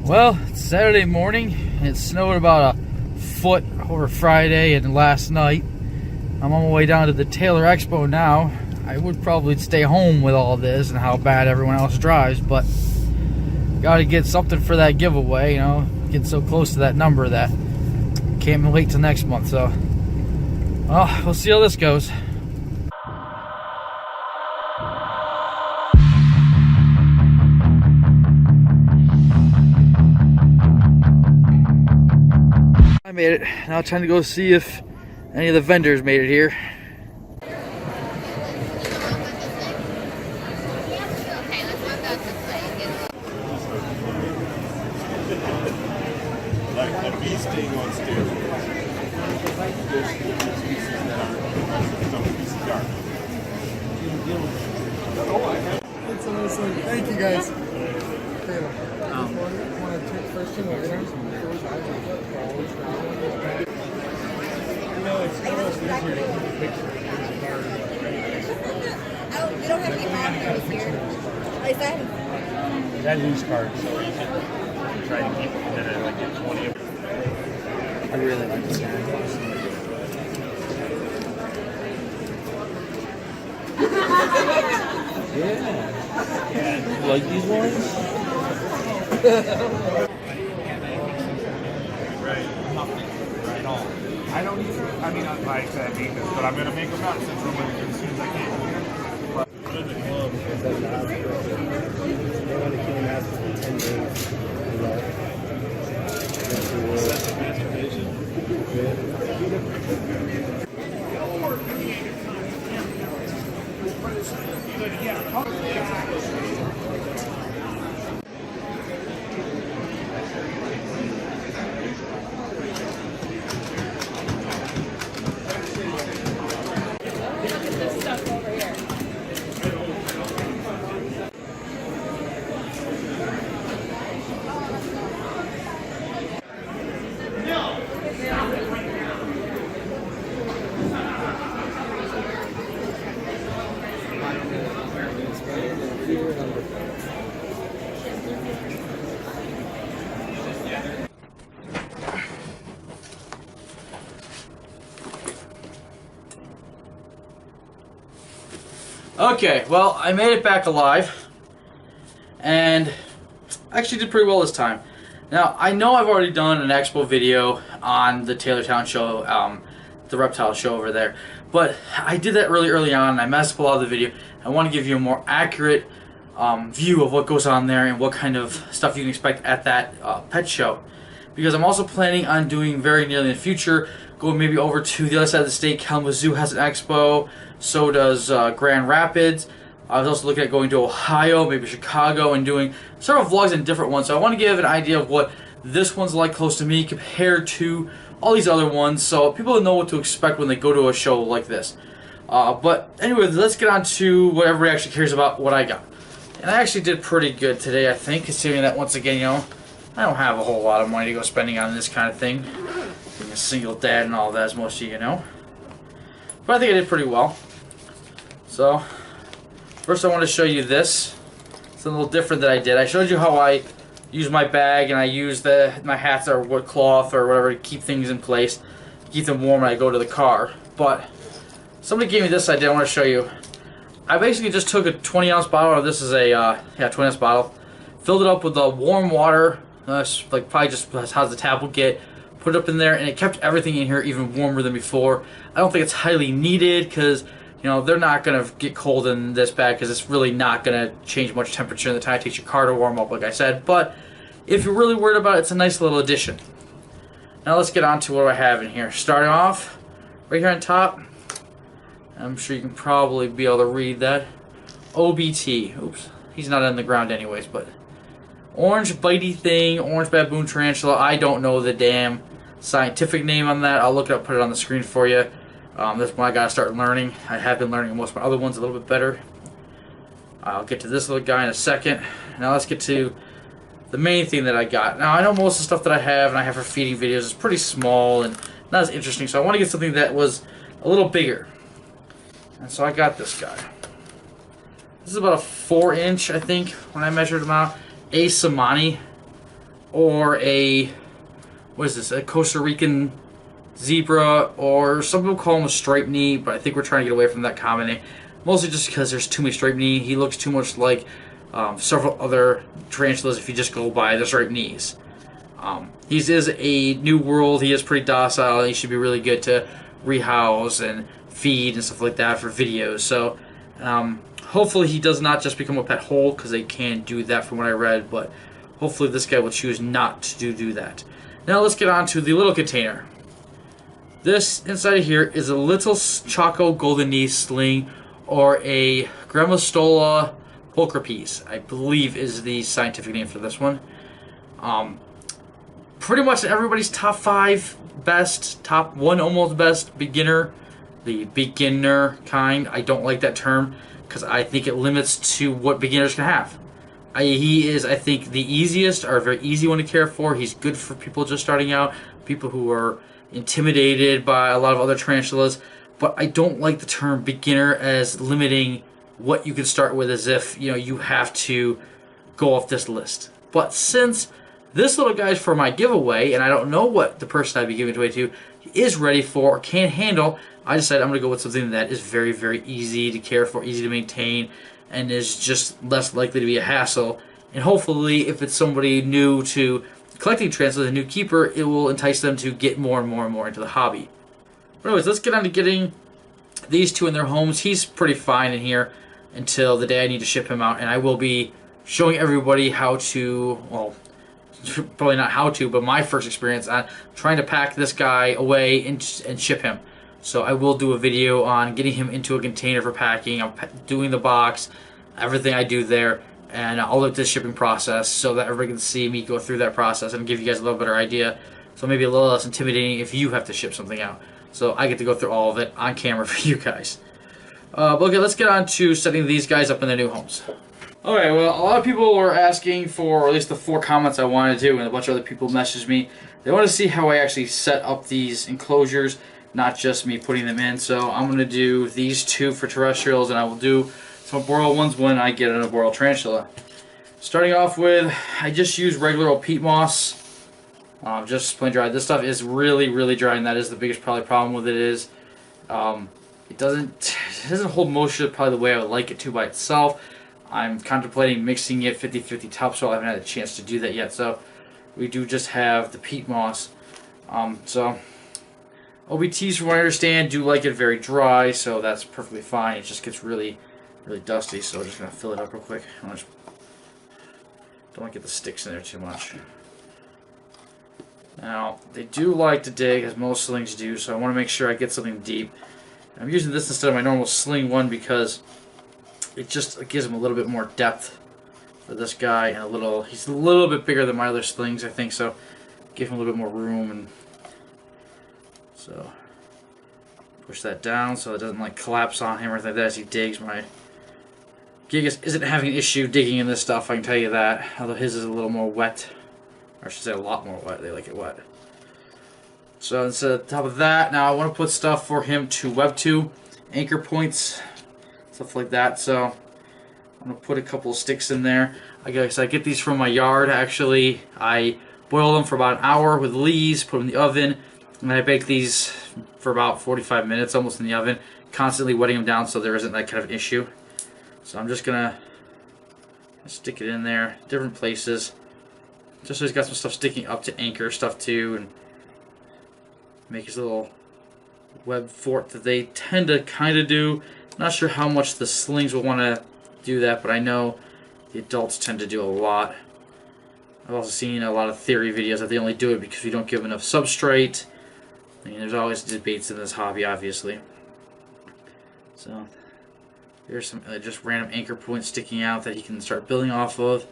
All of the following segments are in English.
Well, it's Saturday morning. It snowed about a foot over Friday and last night. I'm on my way down to the Taylor Expo now. I would probably stay home with all this and how bad everyone else drives, but gotta get something for that giveaway, you know, getting so close to that number that can't wait till next month. So, well, we'll see how this goes. I made it. Now time to go see if any of the vendors made it here. Like a bee sting on steroids. There's species that are some piece of garbage. It's amazing. Thank you guys. Want to take first in later? It's almost easier to keep a picture of your card. We don't have any markers here. Is that? That loose card, so you can try to keep them at like 20. I really like this guy. Yeah. You like these ones? Right. Right on. I don't even, I mean, I like that maintenance, but I'm going to make them out since I'm going to do as soon as I can. But the club, it doesn't have to go. They want to keep them out for 10 days. That's the masturbation. Okay, well, I made it back alive, and I actually did pretty well this time. Now, I know I've already done an Expo video on the Taylortown show, the Reptile show over there, but I did that really early on, and I messed up a lot of the video. I want to give you a more accurate view of what goes on there and what kind of stuff you can expect at that pet show. Because I'm also planning on doing very nearly in the future, going maybe over to the other side of the state. Kalamazoo has an expo, so does Grand Rapids. I was also looking at going to Ohio, maybe Chicago, and doing several vlogs in different ones. So I want to give an idea of what this one's like close to me compared to all these other ones, so people know what to expect when they go to a show like this. But anyway, let's get on to what everybody actually cares about, what I got. And I actually did pretty good today, I think, considering that, once again, you know, I don't have a whole lot of money to go spending on this kind of thing. Being a single dad and all that, as most of you know. But I think I did pretty well. So, first I want to show you this. It's a little different that I did. I showed you how I use my bag and I use my hats or wood cloth or whatever to keep things in place, keep them warm when I go to the car. But somebody gave me this idea I want to show you. I basically just took a 20-ounce bottle, this is a 20-ounce bottle, filled it up with warm water, like probably just as hot as the tap will get, put it up in there, and it kept everything in here even warmer than before. I don't think it's highly needed because, you know, they're not going to get cold in this bag because it's really not going to change much temperature in the time it takes your car to warm up, like I said. But if you're really worried about it, it's a nice little addition. Now let's get on to what I have in here. Starting off, right here on top, I'm sure you can probably be able to read that. OBT. Oops. He's not on the ground anyways, but orange bitey thing, orange baboon tarantula. I don't know the damn scientific name on that. I'll look it up, put it on the screen for you. This one I gotta start learning. I have been learning most of my other ones a little bit better. I'll get to this little guy in a second. Now let's get to the main thing that I got. Now I know most of the stuff that I have and I have for feeding videos is pretty small and not as interesting, so I want to get something that was a little bigger. And so I got this guy. This is about a 4-inch, I think, when I measured him out. A Samani. or a, what is this, a Costa Rican zebra, or some people call him a striped knee, but I think we're trying to get away from that common name. Mostly just because there's too many striped knee. He looks too much like several other tarantulas if you just go by the striped knees. He is a new world. He is pretty docile. He should be really good to rehouse and feed and stuff like that for videos. So hopefully he does not just become a pet hole, because they can do that from what I read, but hopefully this guy will choose not to do that. Now let's get on to the little container. This inside of here is a little Choco Golden Knee Sling, or a Grammostola pulchripes, I believe is the scientific name for this one. Pretty much everybody's top 5 best, top 1 almost best beginner, the beginner kind. I don't like that term because I think it limits to what beginners can have. He is, I think, the easiest, or a very easy one to care for. He's good for people just starting out, people who are intimidated by a lot of other tarantulas, but I don't like the term beginner as limiting what you can start with, as if, you know, you have to go off this list. But since this little guy's for my giveaway, and I don't know what the person I'd be giving it away to is ready for or can handle, I decided I'm going to go with something that is very, very easy to care for, easy to maintain, and is just less likely to be a hassle. And hopefully, if it's somebody new to collecting tarantulas, a new keeper, it will entice them to get more and more and more into the hobby. But anyways, let's get on to getting these two in their homes. He's pretty fine in here until the day I need to ship him out, and I will be showing everybody how to, well, probably not how to, but my first experience on trying to pack this guy away and ship him. So I will do a video on getting him into a container for packing. I'm doing the box, everything I do there, and all of the shipping process, so that everybody can see me go through that process and give you guys a little better idea. So maybe a little less intimidating if you have to ship something out. So I get to go through all of it on camera for you guys. But okay, let's get on to setting these guys up in their new homes. Okay, well, a lot of people were asking for, or at least the 4 comments I wanted to, and a bunch of other people messaged me. They want to see how I actually set up these enclosures, not just me putting them in. So I'm going to do these 2 for terrestrials, and I will do some boreal ones when I get an boreal tarantula. Starting off with, I just use regular old peat moss, just plain dry. This stuff is really, really dry, and that is the biggest probably problem with it is it doesn't hold moisture probably the way I would like it to by itself. I'm contemplating mixing it 50-50 topsoil. I haven't had a chance to do that yet, so we do just have the peat moss. So OBTs, from what I understand, do like it very dry, so that's perfectly fine. It just gets really, really dusty, so I'm just going to fill it up real quick. Don't want to get the sticks in there too much. Now, they do like to dig, as most slings do, so I want to make sure I get something deep. I'm using this instead of my normal sling one because it gives him a little bit more depth for this guy, and he's a little bit bigger than my other slings, I think, so give him a little bit more room. And so push that down so it doesn't like collapse on him or anything like that as he digs. My Gigas isn't having an issue digging in this stuff, I can tell you that, although his is a little more wet, or I should say a lot more wet. They like it wet. So instead of top of that, now I want to put stuff for him to web to, anchor points, stuff like that. So I'm going to put a couple of sticks in there. I get these from my yard, actually. I boil them for about an hour with leaves, put them in the oven, and I bake these for about 45 minutes, almost in the oven, constantly wetting them down so there isn't that kind of issue. So I'm just going to stick it in there, different places, just so he's got some stuff sticking up to anchor stuff too, and make his little web fort that they tend to kind of do. Not sure how much the slings will want to do that, but I know the adults tend to do a lot. I've also seen a lot of theory videos that they only do it because we don't give enough substrate. I mean, there's always debates in this hobby, obviously. So here's some just random anchor points sticking out that he can start building off of.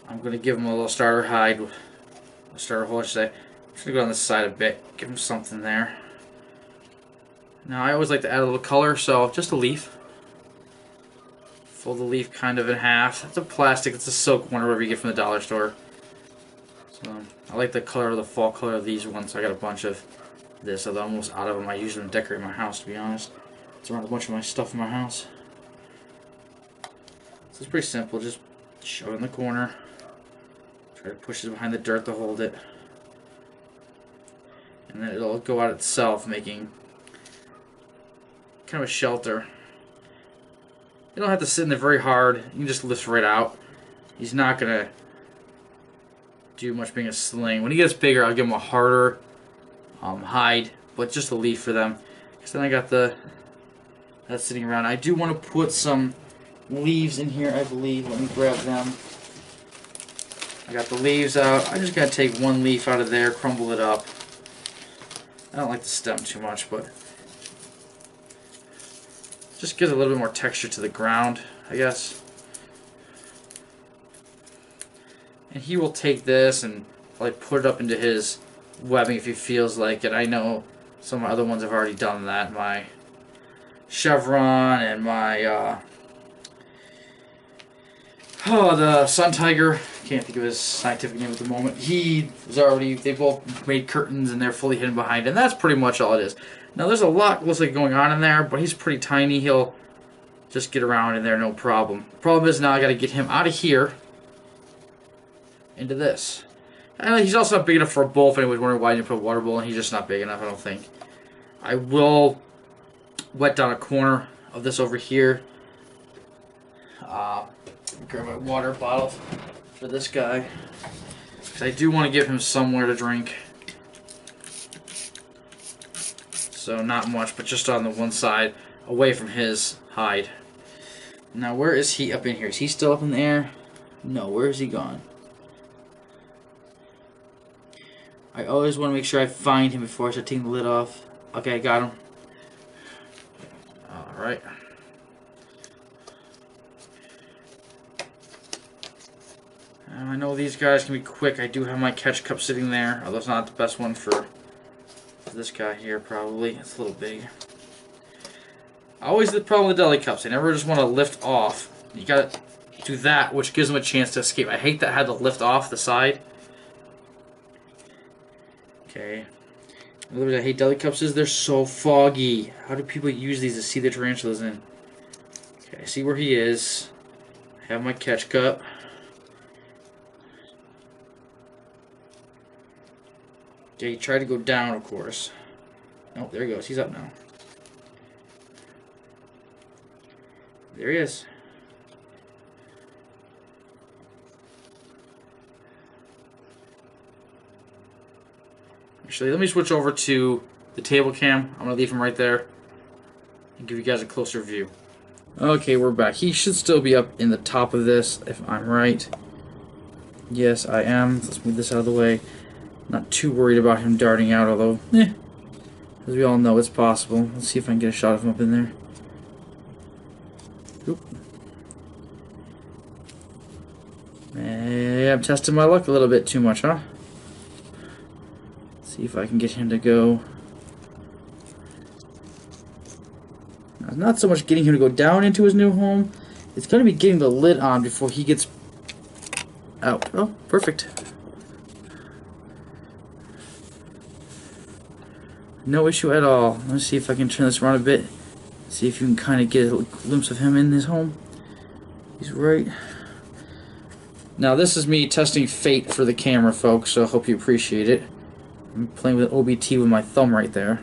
I'm going to give him a little starter hide, a starter hole, I should say. I'm just going to go on this side a bit, give him something there. Now I always like to add a little color, so just a leaf. Fold the leaf kind of in half. It's a plastic, it's a silk one or whatever you get from the dollar store. So I like the color of the fall color of these ones, so I got a bunch of this, although I'm almost out of them. I use them to decorate my house, to be honest. It's around a bunch of my stuff in my house. So it's pretty simple, just shove it in the corner. Try to push it behind the dirt to hold it. And then it'll go out itself, making kind of a shelter. You don't have to sit in there very hard. You can just lift right out. He's not going to do much being a sling. When he gets bigger, I'll give him a harder hide, but just a leaf for them. Because then I got that sitting around. I do want to put some leaves in here, I believe. Let me grab them. I got the leaves out. I just got to take one leaf out of there, crumble it up. I don't like the stem too much, but just gives a little bit more texture to the ground, I guess. And he will take this and probably put it up into his webbing if he feels like it. I know some of my other ones have already done that. My chevron and my the sun tiger. Can't think of his scientific name at the moment. He was already. They both made curtains and they're fully hidden behind, and that's pretty much all it is. Now there's a lot looks like going on in there, but he's pretty tiny. He'll just get around in there, no problem. The problem is now I got to get him out of here into this. And he's also not big enough for a bowl. If anyone's wondering why I didn't put a water bowl in, he's just not big enough, I don't think. I will wet down a corner of this over here. Grab my water bottle for this guy, because I do want to give him somewhere to drink. So not much, but just on the one side, away from his hide. Now where is he up in here? Is he still up in the air? No, where is he gone? I always want to make sure I find him before I start taking the lid off. Okay, I got him. Alright. I know these guys can be quick. I do have my catch cup sitting there, although it's not the best one for this guy here, probably. It's a little big. Always the problem with deli cups. They never just want to lift off. You gotta do that, which gives them a chance to escape. I hate that I had to lift off the side. Okay. Another reason I hate deli cups is they're so foggy. How do people use these to see the tarantulas in? Okay, I see where he is. I have my catch cup. Okay, he tried to go down, of course. Oh, there he goes. He's up now. There he is. Actually, let me switch over to the table cam. I'm going to leave him right there and give you guys a closer view. Okay, we're back. He should still be up in the top of this, if I'm right. Yes, I am. Let's move this out of the way. Not too worried about him darting out, although, as we all know, it's possible. Let's see if I can get a shot of him up in there. Oop. I'm testing my luck a little bit too much, huh? See if I can get him to go. Now, it's not so much getting him to go down into his new home. It's going to be getting the lid on before he gets out. Oh, perfect. No issue at all. Let's see if I can turn this around a bit. See if you can kind of get a glimpse of him in his home. He's right. Now this is me testing fate for the camera, folks, so I hope you appreciate it. I'm playing with an OBT with my thumb right there.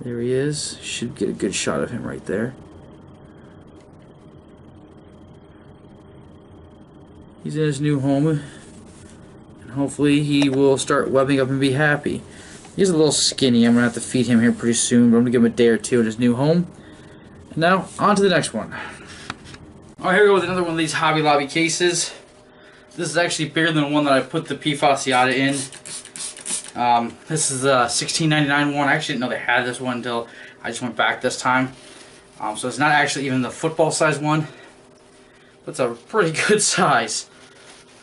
There he is. Should get a good shot of him right there. He's in his new home. Hopefully he will start webbing up and be happy. He's a little skinny. I'm going to have to feed him here pretty soon, but I'm going to give him a day or two in his new home. And now, on to the next one. Alright, here we go with another one of these Hobby Lobby cases. This is actually bigger than the one that I put the P. fasciata in. This is a $16.99 one. I actually didn't know they had this one until I just went back this time. So it's not actually even the football size one. But it's a pretty good size.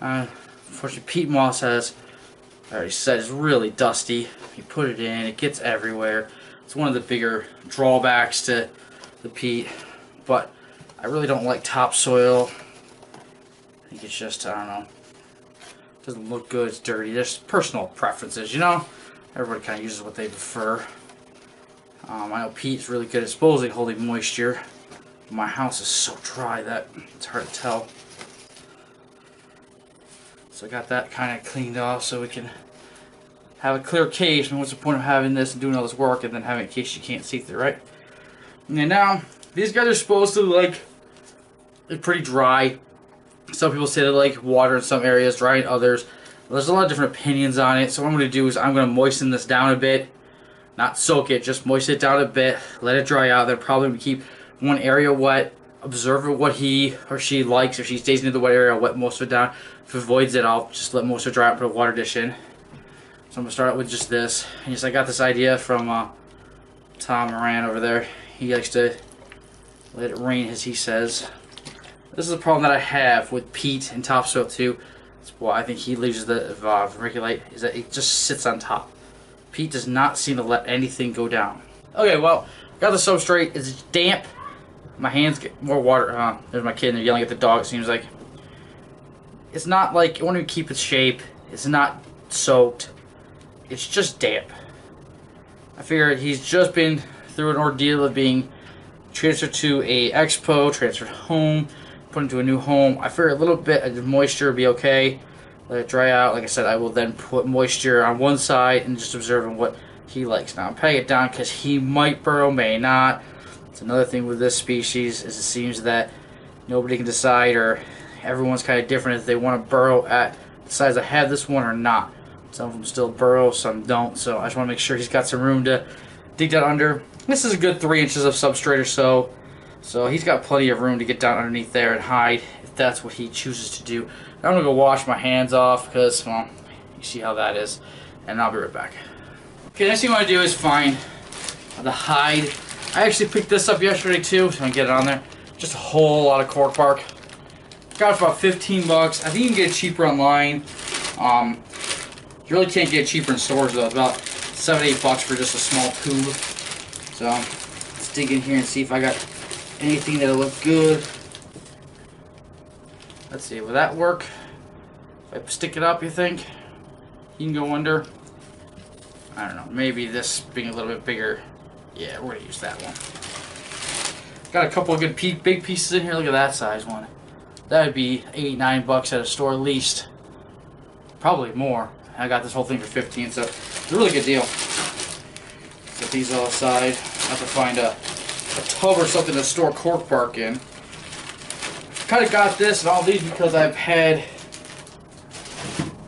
Unfortunately, peat moss has, I already said, it's really dusty. You put it in, it gets everywhere. It's one of the bigger drawbacks to the peat, but I really don't like topsoil. I think it's just, I don't know, it doesn't look good, it's dirty. There's personal preferences, you know? Everybody kind of uses what they prefer. I know peat's really good at supposedly holding moisture. My house is so dry that it's hard to tell. So I got that kind of cleaned off so we can have a clear case. And what's the point of having this and doing all this work and then having a case you can't see through, right? And now, these guys are supposed to like, they're pretty dry. Some people say they like water in some areas, dry in others. There's a lot of different opinions on it. So what I'm going to do is I'm going to moisten this down a bit. Not soak it, just moisten it down a bit. Let it dry out. Then probably going to keep one area wet. Observe what he or she likes. If she stays near the wet area, I'll wet most of it down. If it avoids it, I'll just let most of it dry out and put a water dish in. So I'm going to start out with just this. And yes, I got this idea from Tom Moran over there. He likes to let it rain, as he says. This is a problem that I have with peat and topsoil too. That's why I think he leaves the vermiculite, is that it just sits on top. Peat does not seem to let anything go down. Okay, well, got the substrate. It's damp. My hands get more water. There's my kid and they're yelling at the dog, it seems like. It's not like, it won't even keep its shape. It's not soaked. It's just damp. I figured he's just been through an ordeal of being transferred to a Expo, transferred home, put into a new home. I figured a little bit of moisture would be okay. Let it dry out. Like I said, I will then put moisture on one side and just observing what he likes. Now I'm patting it down because he might burrow, may not. It's another thing with this species is it seems that nobody can decide, or everyone's kind of different if they want to burrow at the size I have this one or not. Some of them still burrow, some don't. So I just want to make sure he's got some room to dig down under. This is a good 3 inches of substrate or so. So he's got plenty of room to get down underneath there and hide if that's what he chooses to do. I'm going to go wash my hands off because, well, you see how that is. And I'll be right back. Okay, next thing I want to do is find the hide. I actually picked this up yesterday too, so I can get it on there. Just a whole lot of cork bark. Got it for about 15 bucks. I think you can get it cheaper online. You really can't get it cheaper in stores though. It's about 7 8 bucks for just a small tube. So let's dig in here and see if I got anything that'll look good. Let's see, will that work? If I stick it up, you think? You can go under? I don't know, maybe this being a little bit bigger. Yeah, we're gonna use that one. Got a couple of good big pieces in here. Look at that size one. That would be 8 9 bucks at a store at least. Probably more. I got this whole thing for 15, so it's a really good deal. Set these all aside. I have to find a tub or something to store cork bark in. Kind of got this and all these because I've had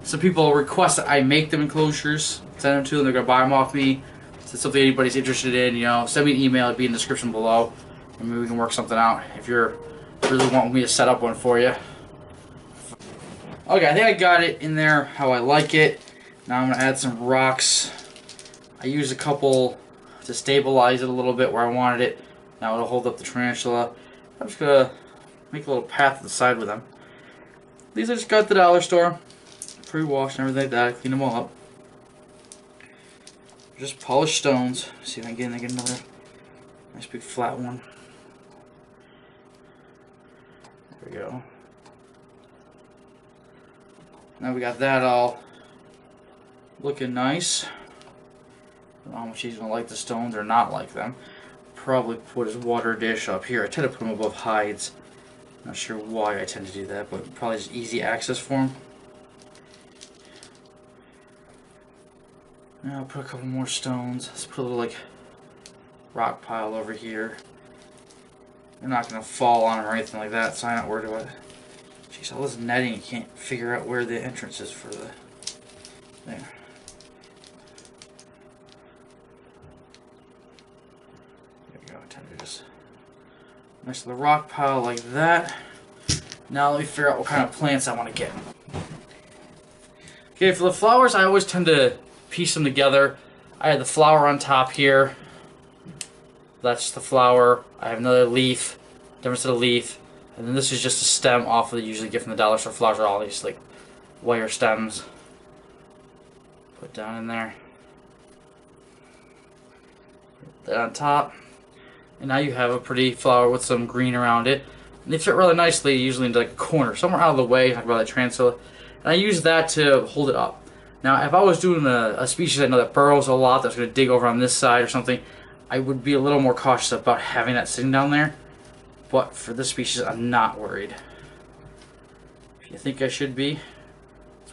some people request that I make them enclosures. Send them to them. They're gonna buy them off me. If it's something anybody's interested in, you know, send me an email. It'll be in the description below, and maybe we can work something out if you're really wanting me to set up one for you. Okay, I think I got it in there how I like it. Now I'm gonna add some rocks. I used a couple to stabilize it a little bit where I wanted it. Now it'll hold up the tarantula. I'm just gonna make a little path to the side with them. These I just got at the dollar store, pre-washed and everything like that. Clean them all up. Just polished stones. See if I can get another nice big flat one. There we go. Now we got that all looking nice. I don't know how much he's gonna like the stones or not like them. Probably put his water dish up here. I tend to put them above hides. Not sure why I tend to do that, but probably just easy access for him. Now I'll put a couple more stones. Let's put a little like rock pile over here. They're not gonna fall on them or anything like that, so I'm not worried about it. Jeez, all this netting, you can't figure out where the entrance is for the... There. There we go, I tend to just... Nice little rock pile like that. Now let me figure out what kind of plants I want to get. Okay, for the flowers, I always tend to piece them together. I have the flower on top here. That's the flower. I have another leaf, difference of the leaf. And then this is just a stem off of the usually get from the dollar store. Flowers are all these like wire stems. Put down in there. Put that on top. And now you have a pretty flower with some green around it. And they fit really nicely, usually into like a corner, somewhere out of the way, like by the tarantula. And I use that to hold it up. Now, if I was doing a species I know that burrows a lot, that's going to dig over on this side or something, I would be a little more cautious about having that sitting down there. But for this species, I'm not worried. If you think I should be,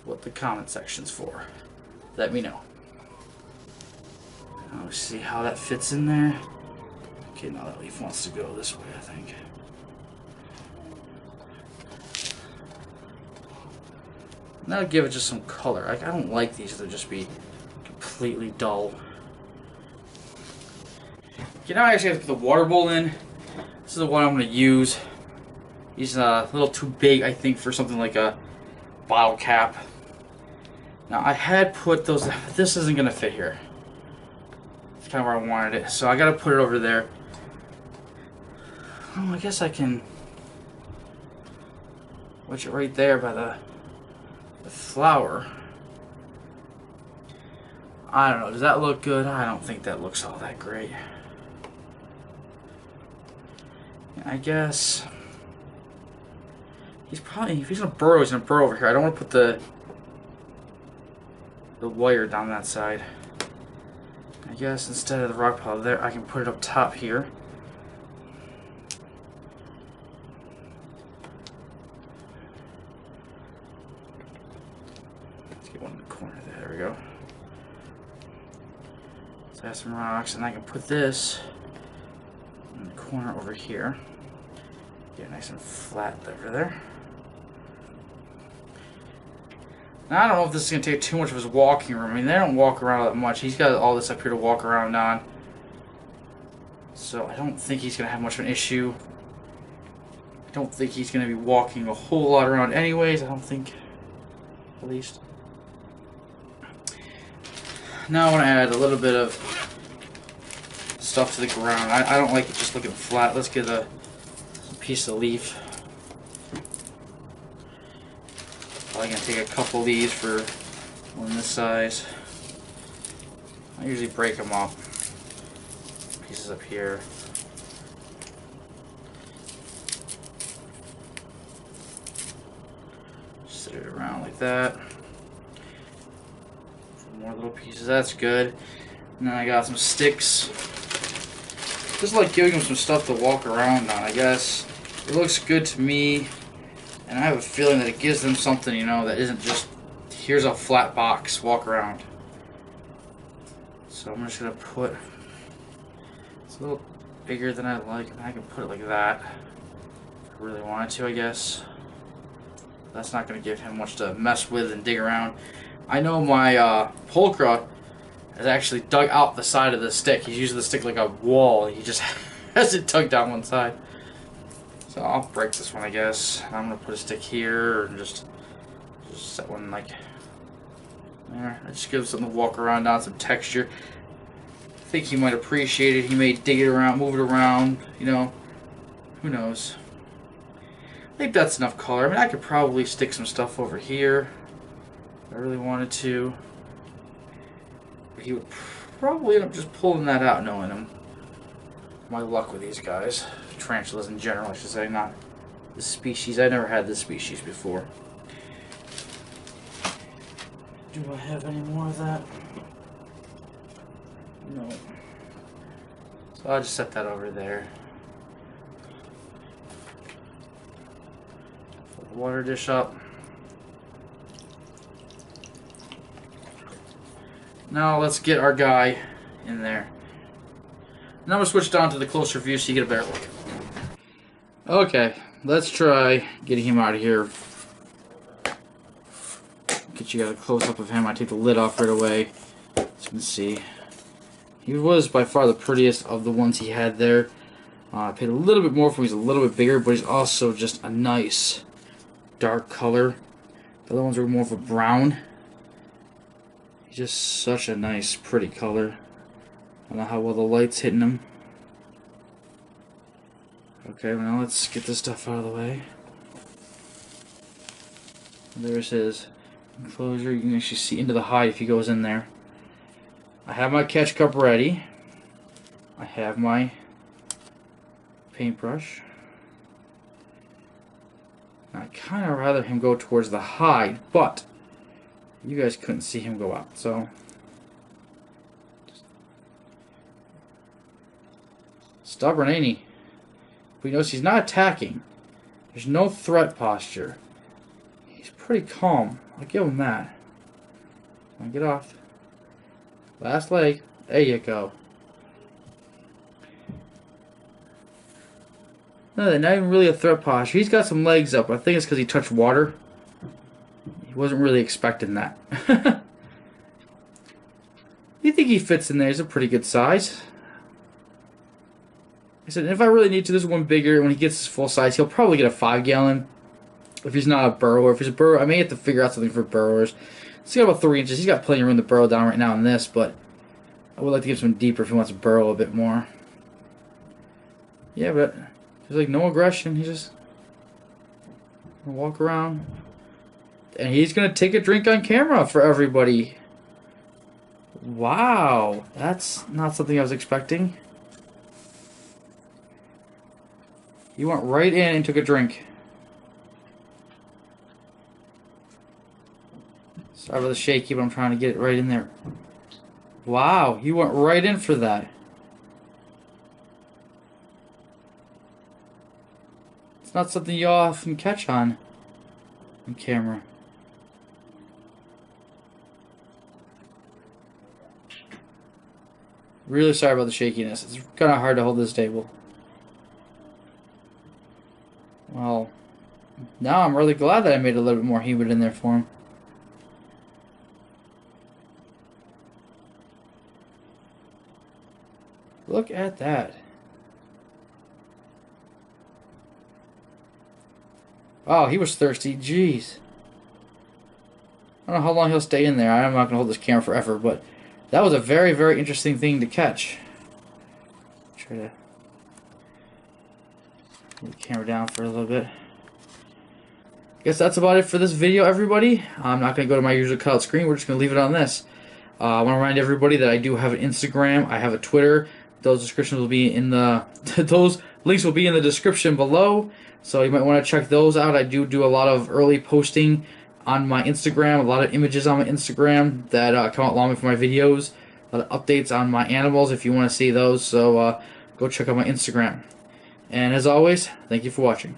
what the comment section's for. Let me know. Let's see how that fits in there. Okay, now that leaf wants to go this way, I think. And that'll give it just some color. Like, I don't like these to just be completely dull. Okay, now I actually have to put the water bowl in. This is the one I'm going to use. He's a little too big, I think, for something like a bottle cap. Now, I had put those... This isn't going to fit here. It's kind of where I wanted it. So I got to put it over there. Oh, I guess I can... Wedge it right there by the flower. I don't know. Does that look good? I don't think that looks all that great. I guess... He's probably... If he's going to burrow, he's going to burrow over here. I don't want to put the wire down that side. I guess instead of the rock pile there, I can put it up top here. Let's get one in the corner there. There we go. So I have some rocks, and I can put this in the corner over here. Get it nice and flat over there. Now, I don't know if this is going to take too much of his walking room. I mean, they don't walk around that much. He's got all this up here to walk around on. So I don't think he's going to have much of an issue. I don't think he's going to be walking a whole lot around anyways. I don't think, at least. Now I want to add a little bit of stuff to the ground. I don't like it just looking flat. Let's get a piece of leaf. I'm going to take a couple of these for one this size. I usually break them up. Pieces up here. Set it around like that. Some more little pieces. That's good. And then I got some sticks. Just like giving them some stuff to walk around on, I guess. It looks good to me. And I have a feeling that it gives them something, you know, that isn't just, here's a flat box, walk around. So I'm just going to put, it's a little bigger than I like, and I can put it like that. If I really wanted to, I guess. That's not going to give him much to mess with and dig around. I know my pulcra has actually dug out the side of the stick. He's using the stick like a wall. He just has it dug down one side. So I'll break this one, I guess. I'm gonna put a stick here, and just set one like there. I just give it something to walk around on, some texture. I think he might appreciate it. He may dig it around, move it around. You know, who knows? I think that's enough color. I mean, I could probably stick some stuff over here if I really wanted to. But he would probably end up just pulling that out, knowing him. My luck with these guys. Tarantulas in general, I should say, not this species. I never had this species before. Do I have any more of that? No. So I'll just set that over there. Fill the water dish up. Now let's get our guy in there. Now I'm going to switch down to the closer view so you get a better look. Okay, let's try getting him out of here. Get you guys a close-up of him. I take the lid off right away, so you can see. He was by far the prettiest of the ones he had there. I paid a little bit more for him. He's a little bit bigger, but he's also just a nice dark color. The other ones were more of a brown. He's just such a nice, pretty color. I don't know how well the light's hitting him. Okay, well, now let's get this stuff out of the way. There's his enclosure. You can actually see into the hide if he goes in there. I have my catch cup ready. I have my paintbrush. I kind of rather him go towards the hide, but you guys couldn't see him go out, so stubborn, ain't he? But you notice he's not attacking. There's no threat posture. He's pretty calm. I'll give him that. Come on, get off. Last leg. There you go. No, not even really a threat posture. He's got some legs up. I think it's because he touched water. He wasn't really expecting that. You think he fits in there? He's a pretty good size. I said, if I really need to, this one bigger. When he gets his full size, he'll probably get a 5-gallon. If he's not a burrower. If he's a burrower, I may have to figure out something for burrowers. He's got about 3 inches. He's got plenty of room to burrow down right now in this, but I would like to give him deeper if he wants to burrow a bit more. Yeah, but there's like no aggression. He's just gonna walk around. And he's gonna take a drink on camera for everybody. Wow, that's not something I was expecting. He went right in and took a drink. Sorry about the shaky, but I'm trying to get it right in there. Wow, he went right in for that. It's not something you often catch on camera. Really sorry about the shakiness. It's kind of hard to hold this table. Well, now I'm really glad that I made a little bit more humid in there for him. Look at that. Oh, he was thirsty. Jeez. I don't know how long he'll stay in there. I'm not going to hold this camera forever, but that was a very, very interesting thing to catch. Try to move the camera down for a little bit. I guess that's about it for this video, everybody. I'm not going to go to my usual cutout screen. We're just going to leave it on this. I want to remind everybody that I do have an Instagram. I have a Twitter. Those descriptions will be in the those links will be in the description below. So you might want to check those out. I do a lot of early posting on my Instagram, a lot of images on my Instagram that come out along with my videos, a lot of updates on my animals if you want to see those. So go check out my Instagram. And as always, thank you for watching.